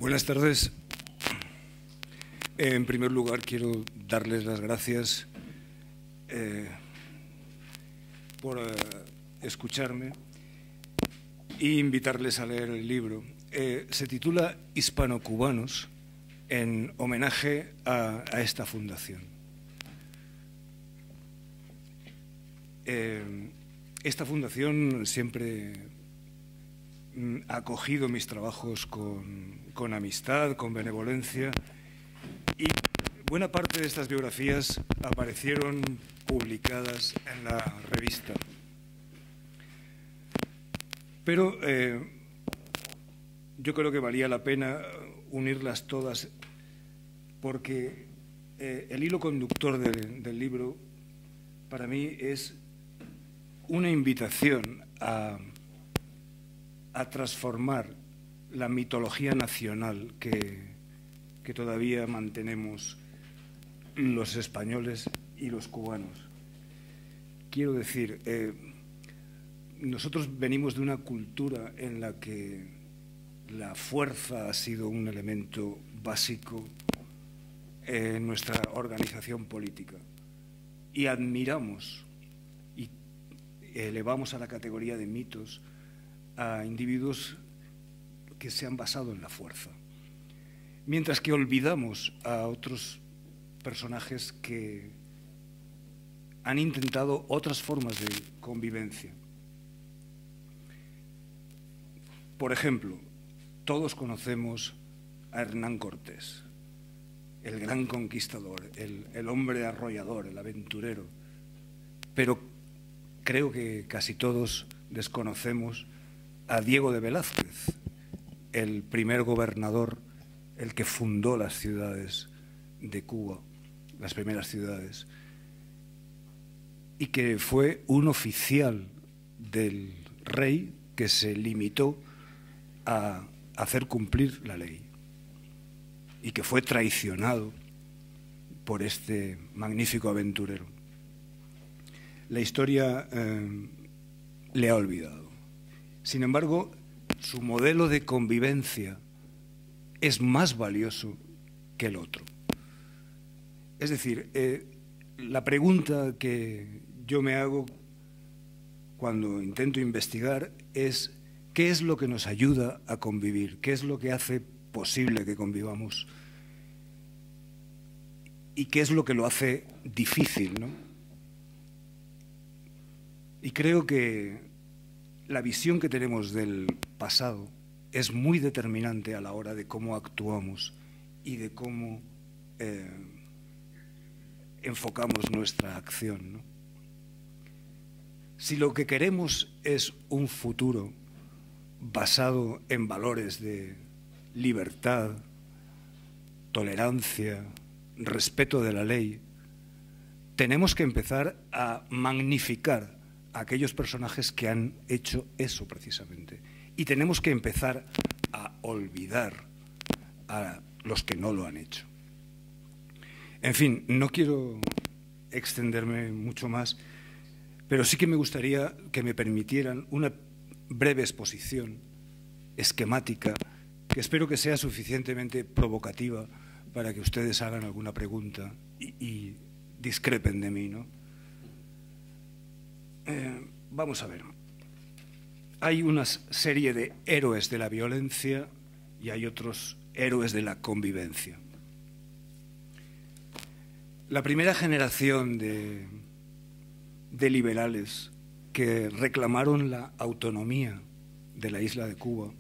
Buenas tardes. En primer lugar, quiero darles las gracias por escucharme e invitarles a leer el libro. Se titula Hispano-Cubanos, en homenaje a esta fundación. Esta fundación siempre ha acogido mis trabajos con amistad, con benevolencia, y buena parte de estas biografías aparecieron publicadas en la revista. Pero yo creo que valía la pena unirlas todas, porque el hilo conductor del libro para mí es una invitación a transformar la mitología nacional que todavía mantenemos los españoles y los cubanos. Quiero decir, nosotros venimos de una cultura en la que la fuerza ha sido un elemento básico en nuestra organización política, y admiramos y elevamos a la categoría de mitos a individuos que se han basado en la fuerza, mientras que olvidamos a otros personajes que han intentado otras formas de convivencia. Por ejemplo, todos conocemos a Hernán Cortés, el gran conquistador, el hombre arrollador, el aventurero, pero creo que casi todos desconocemos a Diego de Velázquez, el primer gobernador, el que fundó las ciudades de Cuba, las primeras ciudades, y que fue un oficial del rey que se limitó a hacer cumplir la ley y que fue traicionado por este magnífico aventurero. La historia le ha olvidado. Sin embargo, su modelo de convivencia es más valioso que el otro. Es decir, la pregunta que yo me hago cuando intento investigar es: ¿qué es lo que nos ayuda a convivir? ¿Qué es lo que hace posible que convivamos? ¿Y qué es lo que lo hace difícil, ¿no? Y creo que la visión que tenemos del pasado es muy determinante a la hora de cómo actuamos y de cómo enfocamos nuestra acción, ¿no? Si lo que queremos es un futuro basado en valores de libertad, tolerancia, respeto de la ley, tenemos que empezar a magnificar a aquellos personajes que han hecho eso precisamente, y tenemos que empezar a olvidar a los que no lo han hecho. En fin, no quiero extenderme mucho más, pero sí que me gustaría que me permitieran una breve exposición esquemática que espero que sea suficientemente provocativa para que ustedes hagan alguna pregunta y discrepen de mí, ¿no? Vamos a ver. Hay una serie de héroes de la violencia y hay otros héroes de la convivencia. La primera generación de liberales que reclamaron la autonomía de la isla de Cuba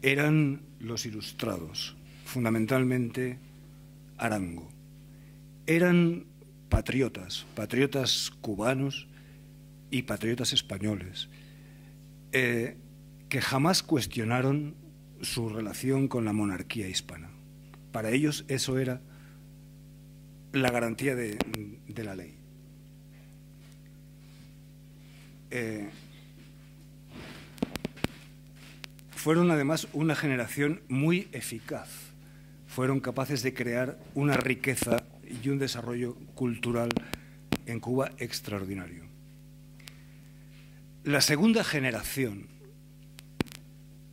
eran los ilustrados, fundamentalmente Arango. Eran patriotas cubanos y patriotas españoles, que jamás cuestionaron su relación con la monarquía hispana. Para ellos eso era la garantía de la ley. Fueron además una generación muy eficaz. Fueron capaces de crear una riqueza y un desarrollo cultural en Cuba extraordinario. La segunda generación,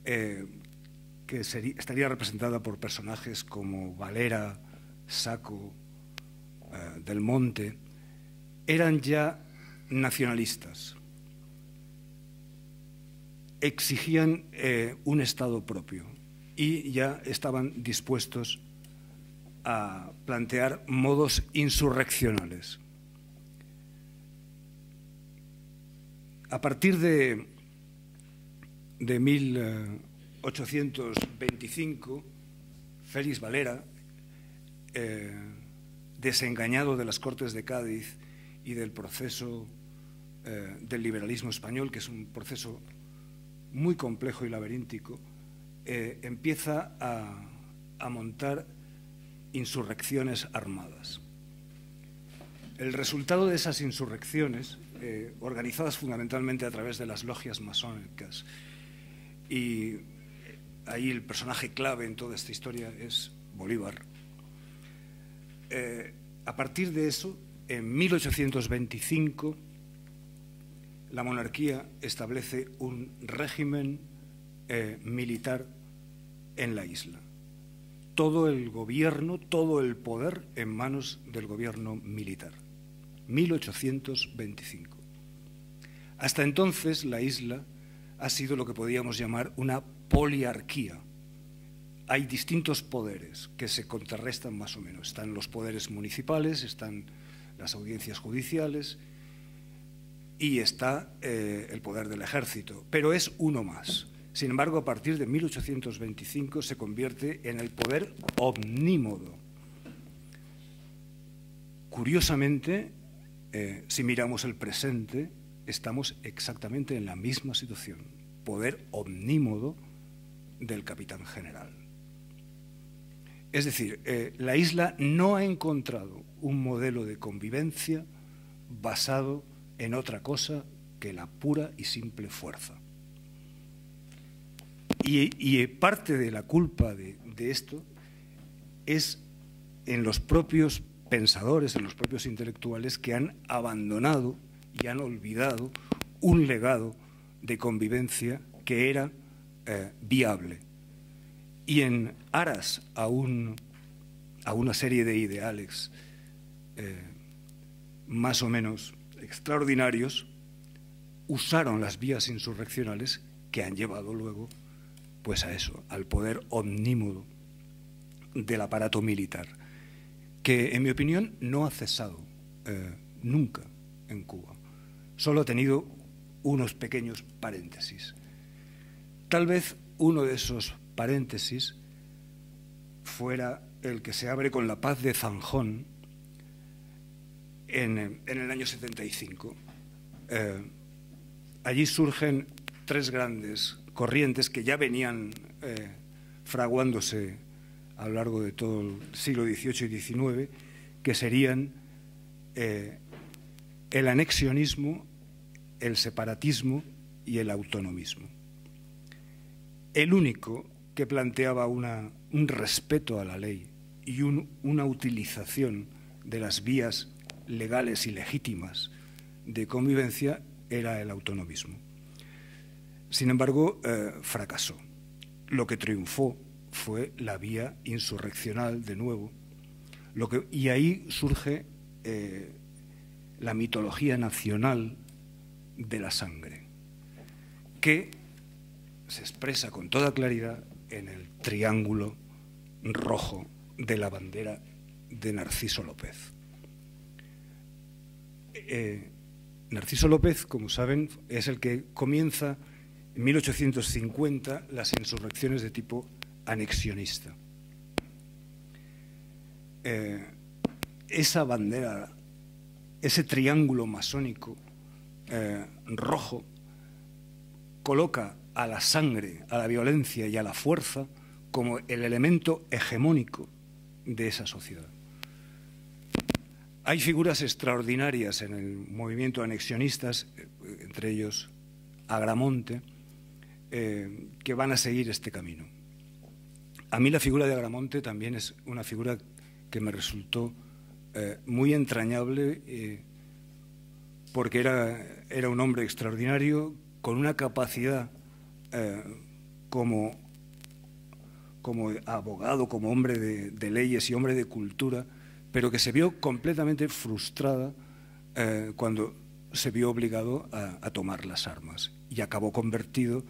que que estaría representada por personajes como Valera, Sacco, Del Monte, eran ya nacionalistas. Exigían un Estado propio y ya estaban dispuestos a plantear modos insurreccionales. A partir de 1825, Félix Valera, desengañado de las Cortes de Cádiz y del proceso del liberalismo español, que es un proceso muy complejo y laberíntico, empieza a montar insurrecciones armadas. El resultado de esas insurrecciones, organizadas fundamentalmente a través de las logias masónicas, y ahí el personaje clave en toda esta historia es Bolívar, a partir de eso, en 1825, la monarquía establece un régimen militar en la isla. Todo el gobierno, todo el poder en manos del gobierno militar. 1825. Hasta entonces la isla ha sido lo que podríamos llamar una poliarquía. Hay distintos poderes que se contrarrestan más o menos. Están los poderes municipales, están las audiencias judiciales y está el poder del ejército, pero es uno más. Sin embargo, a partir de 1825 se convierte en el poder omnímodo. Curiosamente, si miramos el presente, estamos exactamente en la misma situación. Poder omnímodo del capitán general. Es decir, la isla no ha encontrado un modelo de convivencia basado en otra cosa que la pura y simple fuerza. Y parte de la culpa de esto es en los propios pensadores, en los propios intelectuales que han abandonado y han olvidado un legado de convivencia que era viable. Y en aras a una serie de ideales más o menos extraordinarios, usaron las vías insurreccionales que han llevado luego pues a eso, al poder omnímodo del aparato militar, que en mi opinión no ha cesado nunca en Cuba. Solo ha tenido unos pequeños paréntesis. Tal vez uno de esos paréntesis fuera el que se abre con la paz de Zanjón en el año 75. Allí surgen tres grandes corrientes que ya venían fraguándose a lo largo de todo el siglo XVIII y XIX, que serían el anexionismo, el separatismo y el autonomismo. El único que planteaba un respeto a la ley y una utilización de las vías legales y legítimas de convivencia era el autonomismo. Sin embargo, fracasó. Lo que triunfó fue la vía insurreccional de nuevo, y ahí surge la mitología nacional de la sangre, que se expresa con toda claridad en el triángulo rojo de la bandera de Narciso López. Narciso López, como saben, es el que comienza en 1850 las insurrecciones de tipo anexionista. Esa bandera, ese triángulo masónico rojo, coloca a la sangre, a la violencia y a la fuerza como el elemento hegemónico de esa sociedad. Hay figuras extraordinarias en el movimiento anexionistas, entre ellos Agramonte, que van a seguir este camino. A mí la figura de Agramonte también es una figura que me resultó muy entrañable, porque era un hombre extraordinario, con una capacidad como como abogado, como hombre de leyes y hombre de cultura, pero que se vio completamente frustrada cuando se vio obligado a tomar las armas y acabó convertido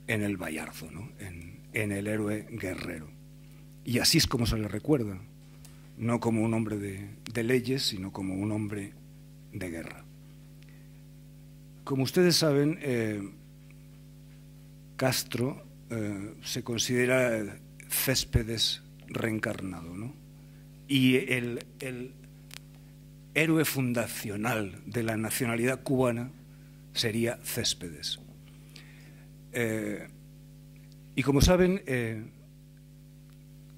en el Bayardo, ¿no? en el héroe guerrero. Y así es como se le recuerda, no como un hombre de leyes, sino como un hombre de guerra. Como ustedes saben, Castro se considera Céspedes reencarnado, ¿no? Y el héroe fundacional de la nacionalidad cubana sería Céspedes. Y como saben,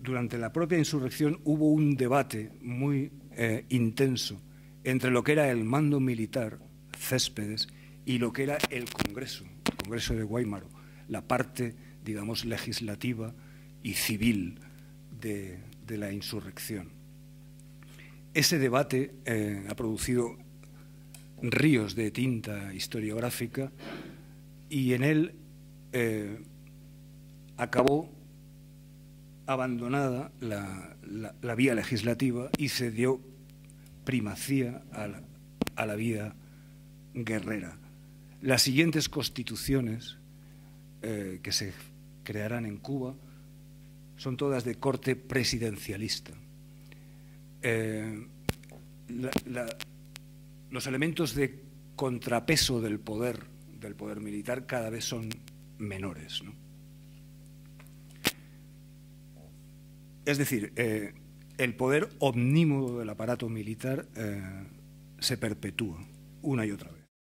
durante la propia insurrección hubo un debate muy intenso entre lo que era el mando militar, Céspedes, y lo que era el Congreso de Guaymaro, la parte, digamos, legislativa y civil de la insurrección. Ese debate ha producido ríos de tinta historiográfica y en él acabó abandonada la vía legislativa y se dio primacía a la vía guerrera. Las siguientes constituciones que se crearán en Cuba son todas de corte presidencialista. Los elementos de contrapeso del poder militar cada vez son menores, ¿no? Es decir, el poder omnímodo del aparato militar se perpetúa una y otra vez.